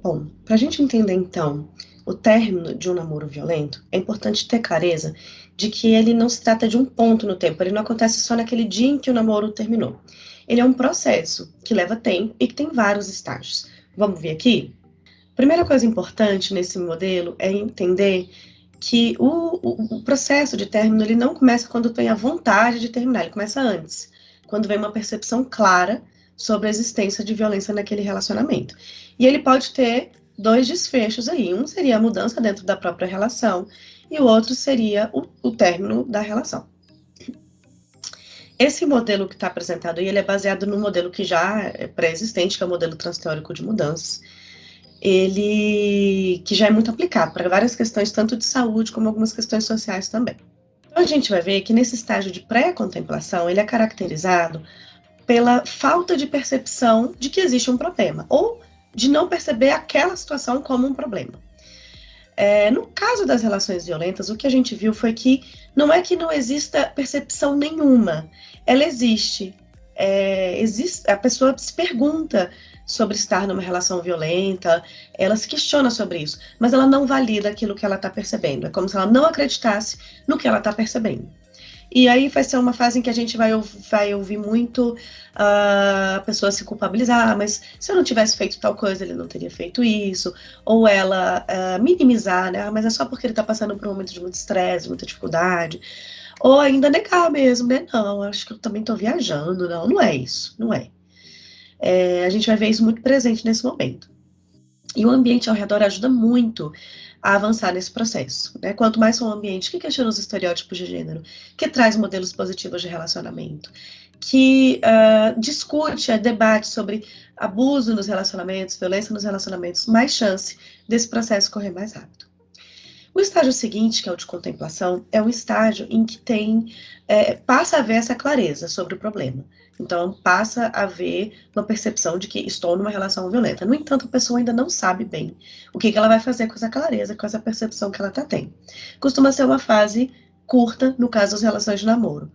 Bom, para a gente entender então o término de um namoro violento, é importante ter clareza de que ele não se trata de um ponto no tempo, ele não acontece só naquele dia em que o namoro terminou. Ele é um processo que leva tempo e que tem vários estágios. Vamos ver aqui? Primeira coisa importante nesse modelo é entender que o processo de término ele não começa quando tem a vontade de terminar, ele começa antes, quando vem uma percepção clara sobre a existência de violência naquele relacionamento. E ele pode ter dois desfechos aí. Um seria a mudança dentro da própria relação, e o outro seria o término da relação. Esse modelo que está apresentado aí, ele é baseado no modelo que já é pré-existente, que é o modelo transteórico de mudanças, ele que já é muito aplicado para várias questões, tanto de saúde como algumas questões sociais também. Então a gente vai ver que nesse estágio de pré-contemplação, ele é caracterizado pela falta de percepção de que existe um problema, ou de não perceber aquela situação como um problema. No caso das relações violentas, o que a gente viu foi que não é que não exista percepção nenhuma, ela existe. A pessoa se pergunta sobre estar numa relação violenta, ela se questiona sobre isso, mas ela não valida aquilo que ela está percebendo. É como se ela não acreditasse no que ela está percebendo. E aí vai ser uma fase em que a gente vai ouvir muito a pessoa se culpabilizar, mas se eu não tivesse feito tal coisa, ele não teria feito isso, ou ela minimizar, né? Mas é só porque ele está passando por um momento de muito estresse, muita dificuldade, ou ainda negar mesmo, né? Não, acho que eu também estou viajando, não é isso, não é. A gente vai ver isso muito presente nesse momento. E o ambiente ao redor ajuda muito a avançar nesse processo, né? Quanto mais um ambiente que questiona os estereótipos de gênero, que traz modelos positivos de relacionamento, que discute, debate sobre abuso nos relacionamentos, violência nos relacionamentos, mais chance desse processo correr mais rápido. O estágio seguinte, que é o de contemplação, é um estágio em que passa a haver essa clareza sobre o problema. Então, passa a haver uma percepção de que estou numa relação violenta. No entanto, a pessoa ainda não sabe bem o que ela vai fazer com essa clareza, com essa percepção que ela está tendo. Costuma ser uma fase curta, no caso das relações de namoro.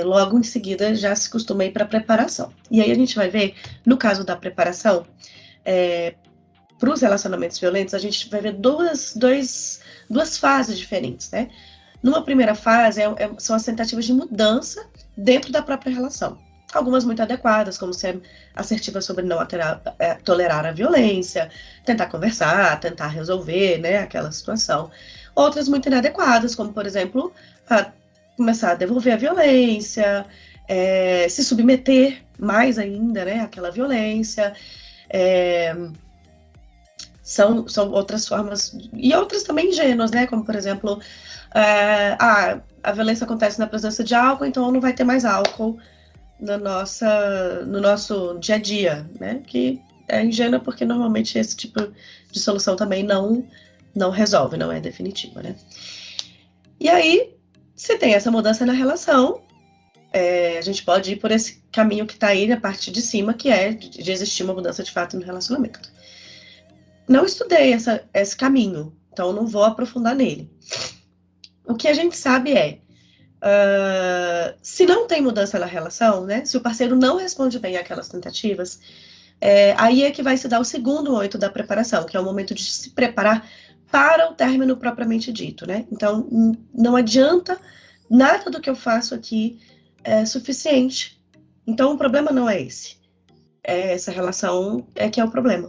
Logo em seguida, já se costuma ir para a preparação. E aí a gente vai ver, no caso da preparação, para os relacionamentos violentos, a gente vai ver duas fases diferentes, né? Numa primeira fase, são as tentativas de mudança dentro da própria relação. Algumas muito adequadas, como ser assertiva sobre não tolerar a violência, tentar conversar, tentar resolver, né, aquela situação. Outras muito inadequadas, como, por exemplo, começar a devolver a violência, se submeter mais ainda, né, àquela violência. São outras formas, e outras também ingênuas, né? Como, por exemplo, a violência acontece na presença de álcool, então não vai ter mais álcool no nosso dia a dia, né? Que é ingênua porque normalmente esse tipo de solução também não resolve, não é definitiva, né? E aí, se tem essa mudança na relação, a gente pode ir por esse caminho que está aí na parte de cima, que é de existir uma mudança de fato no relacionamento. Não estudei esse caminho, então não vou aprofundar nele. O que a gente sabe se não tem mudança na relação, né, se o parceiro não responde bem àquelas tentativas, aí é que vai se dar o segundo momento da preparação, que é o momento de se preparar para o término propriamente dito, né? Então, não adianta, nada do que eu faço aqui é suficiente. Então, o problema não é esse. Essa relação que é o problema.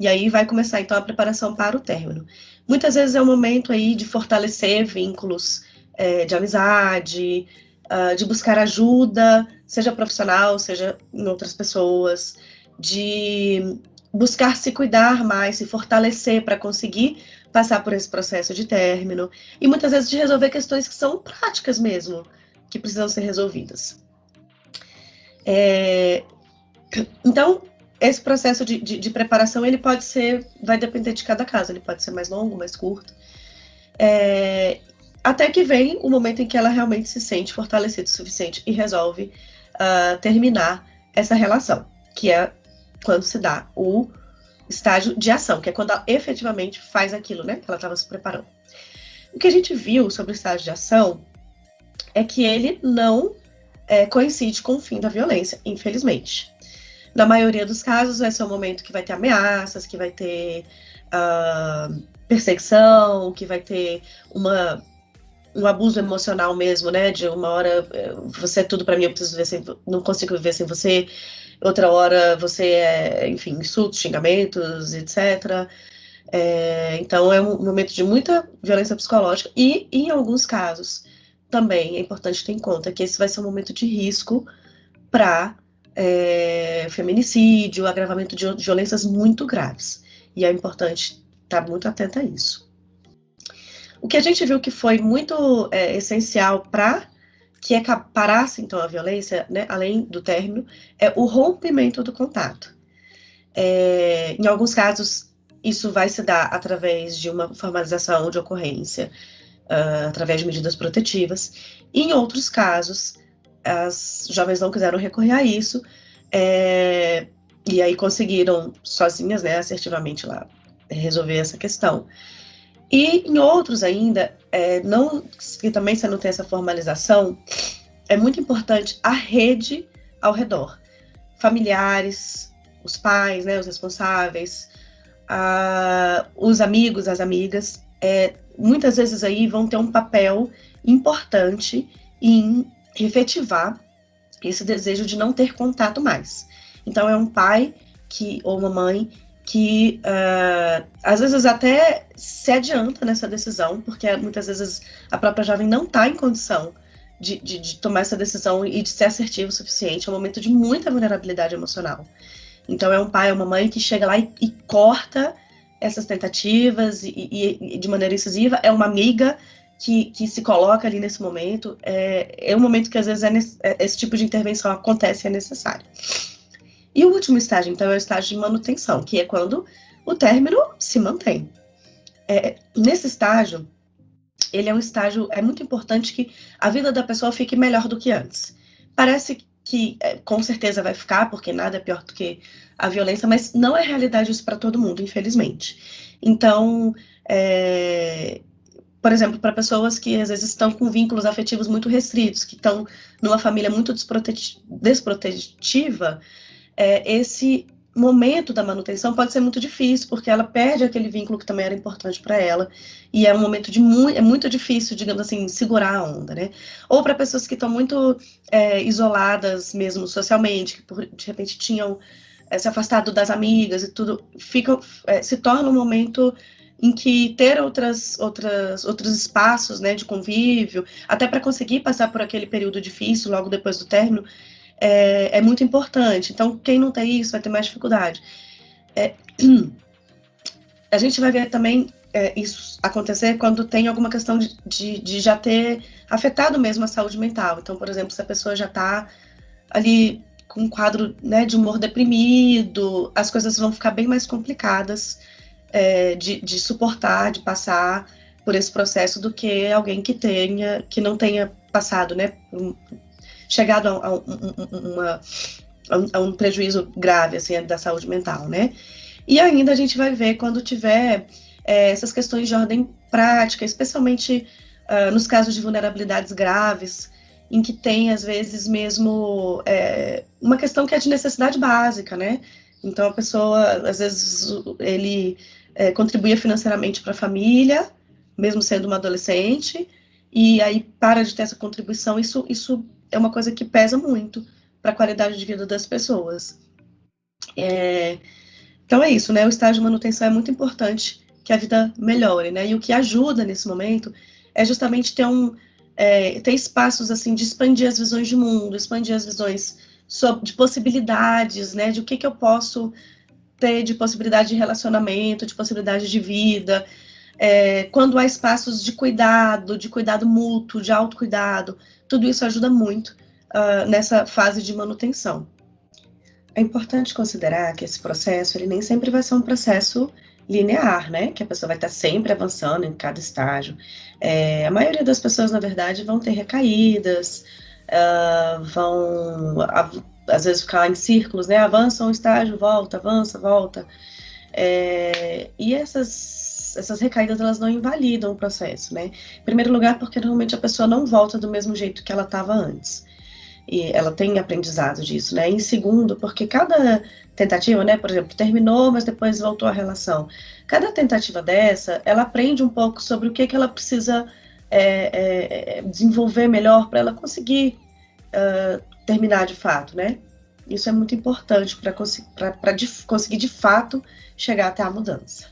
E aí vai começar, então, a preparação para o término. Muitas vezes é um momento aí de fortalecer vínculos de amizade, de buscar ajuda, seja profissional, seja em outras pessoas, de buscar se cuidar mais, se fortalecer para conseguir passar por esse processo de término, e muitas vezes de resolver questões que são práticas mesmo, que precisam ser resolvidas. Então, esse processo de preparação, ele vai depender de cada caso, ele pode ser mais longo, mais curto, até que vem o momento em que ela realmente se sente fortalecida o suficiente e resolve terminar essa relação, que é quando se dá o estágio de ação, que é quando ela efetivamente faz aquilo, né, que ela estava se preparando. O que a gente viu sobre o estágio de ação é que ele não coincide com o fim da violência, infelizmente. Na maioria dos casos, vai ser um momento que vai ter ameaças, que vai ter perseguição, que vai ter um abuso emocional mesmo, né? De uma hora você é tudo para mim, eu preciso viver sem, não consigo viver sem você. Outra hora você é, enfim, insultos, xingamentos, etc. Então é um momento de muita violência psicológica e, em alguns casos, também é importante ter em conta que esse vai ser um momento de risco para feminicídio, agravamento de violências muito graves. E é importante estar muito atenta a isso. O que a gente viu que foi muito essencial para que parasse, então, a violência, né, além do término, é o rompimento do contato. Em alguns casos, isso vai se dar através de uma formalização de ocorrência, através de medidas protetivas. Em outros casos, as jovens não quiseram recorrer a isso, e aí conseguiram, sozinhas, né, assertivamente lá, resolver essa questão. E em outros ainda, que também você não tem essa formalização, é muito importante a rede ao redor. Familiares, os pais, né, os responsáveis, os amigos, as amigas, muitas vezes aí vão ter um papel importante em efetivar esse desejo de não ter contato mais. Então é um pai ou uma mãe que às vezes até se adianta nessa decisão, porque muitas vezes a própria jovem não está em condição de tomar essa decisão e de ser assertivo o suficiente. É um momento de muita vulnerabilidade emocional. Então é um pai ou uma mãe que chega lá e corta essas tentativas e de maneira incisiva. É uma amiga que se coloca ali nesse momento. É um momento que às vezes esse tipo de intervenção acontece e é necessário. E o último estágio, então, é o estágio de manutenção, que é quando o término se mantém. Nesse estágio, ele é um estágio, é muito importante que a vida da pessoa fique melhor do que antes. Parece que com certeza vai ficar, porque nada é pior do que a violência, mas não é realidade isso para todo mundo, infelizmente. Então, por exemplo, para pessoas que às vezes estão com vínculos afetivos muito restritos, que estão numa família muito desprotetiva, esse momento da manutenção pode ser muito difícil, porque ela perde aquele vínculo que também era importante para ela, e é um momento é muito difícil, digamos assim, segurar a onda, né? Ou para pessoas que estão muito isoladas mesmo socialmente, que de repente tinham se afastado das amigas e tudo, se torna um momento em que ter outros espaços, né, de convívio, até para conseguir passar por aquele período difícil logo depois do término, é muito importante. Então, quem não tem isso vai ter mais dificuldade. A gente vai ver também isso acontecer quando tem alguma questão de já ter afetado mesmo a saúde mental. Então, por exemplo, se a pessoa já está ali com um quadro, né, de humor deprimido, as coisas vão ficar bem mais complicadas de suportar, de passar por esse processo do que alguém que não tenha passado, né, chegado a um prejuízo grave, assim, da saúde mental, né? E ainda a gente vai ver quando tiver essas questões de ordem prática, especialmente nos casos de vulnerabilidades graves, em que tem, às vezes, mesmo uma questão que é de necessidade básica, né? Então, a pessoa, às vezes, ele contribuía financeiramente para a família, mesmo sendo uma adolescente, e aí para de ter essa contribuição, isso é uma coisa que pesa muito para a qualidade de vida das pessoas. Então é isso, né? O estágio de manutenção é muito importante que a vida melhore, né? E o que ajuda nesse momento é justamente ter espaços assim de expandir as visões de mundo, expandir as visões de possibilidades, né? De o que eu posso ter de possibilidade de relacionamento, de possibilidade de vida. Quando há espaços de cuidado mútuo, de autocuidado, tudo isso ajuda muito nessa fase de manutenção. É importante considerar que esse processo, ele nem sempre vai ser um processo linear, né? Que a pessoa vai estar sempre avançando em cada estágio. A maioria das pessoas, na verdade, vão ter recaídas, vão, às vezes, ficar em círculos, né? Avança um estágio, volta, avança, volta. E essas recaídas, elas não invalidam o processo, né? Em primeiro lugar, porque normalmente a pessoa não volta do mesmo jeito que ela estava antes. e ela tem aprendizado disso, né? Em segundo, porque cada tentativa, né, por exemplo, terminou, mas depois voltou à relação. Cada tentativa dessa, ela aprende um pouco sobre o que ela precisa desenvolver melhor para ela conseguir terminar de fato, né? Isso é muito importante para conseguir de fato chegar até a mudança.